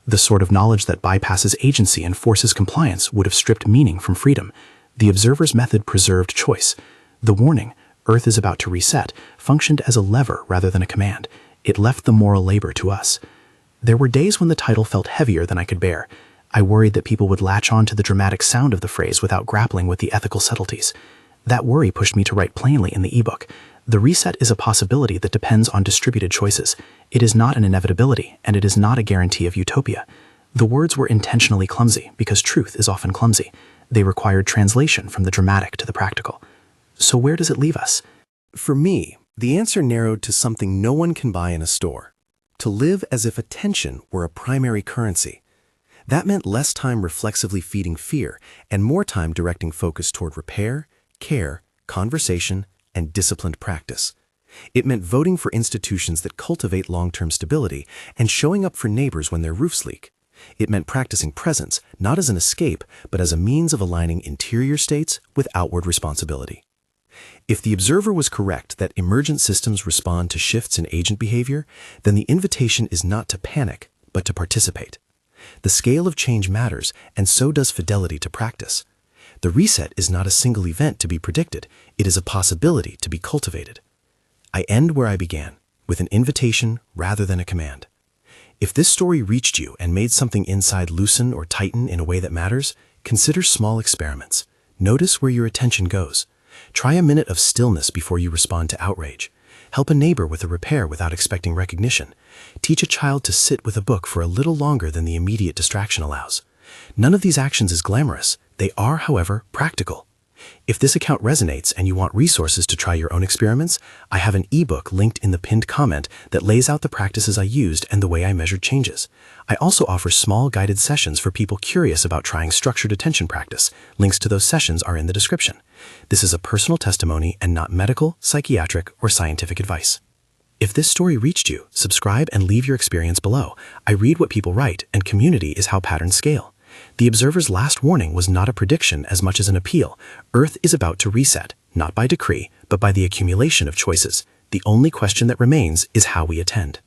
The sort of knowledge that bypasses agency and forces compliance would have stripped meaning from freedom. The observer's method preserved choice. The warning, Earth is about to reset, functioned as a lever rather than a command. It left the moral labor to us. There were days when the title felt heavier than I could bear. I worried that people would latch on to the dramatic sound of the phrase without grappling with the ethical subtleties. That worry pushed me to write plainly in the ebook. The reset is a possibility that depends on distributed choices. It is not an inevitability, and it is not a guarantee of utopia. The words were intentionally clumsy, because truth is often clumsy. They required translation from the dramatic to the practical. So where does it leave us? For me, the answer narrowed to something no one can buy in a store: to live as if attention were a primary currency. That meant less time reflexively feeding fear and more time directing focus toward repair, care, conversation, and disciplined practice. It meant voting for institutions that cultivate long-term stability and showing up for neighbors when their roofs leak. It meant practicing presence, not as an escape, but as a means of aligning interior states with outward responsibility. If the observer was correct that emergent systems respond to shifts in agent behavior, then the invitation is not to panic, but to participate. The scale of change matters, and so does fidelity to practice. The reset is not a single event to be predicted. It is a possibility to be cultivated. I end where I began, with an invitation rather than a command. If this story reached you and made something inside loosen or tighten in a way that matters, consider small experiments. Notice where your attention goes. Try a minute of stillness before you respond to outrage. Help a neighbor with a repair without expecting recognition. Teach a child to sit with a book for a little longer than the immediate distraction allows. None of these actions is glamorous. They are, however, practical. If this account resonates and you want resources to try your own experiments, I have an ebook linked in the pinned comment that lays out the practices I used and the way I measured changes. I also offer small guided sessions for people curious about trying structured attention practice. Links to those sessions are in the description. This is a personal testimony and not medical, psychiatric, or scientific advice. If this story reached you, subscribe and leave your experience below. I read what people write, and community is how patterns scale. The observer's last warning was not a prediction as much as an appeal. Earth is about to reset, not by decree, but by the accumulation of choices. The only question that remains is how we attend.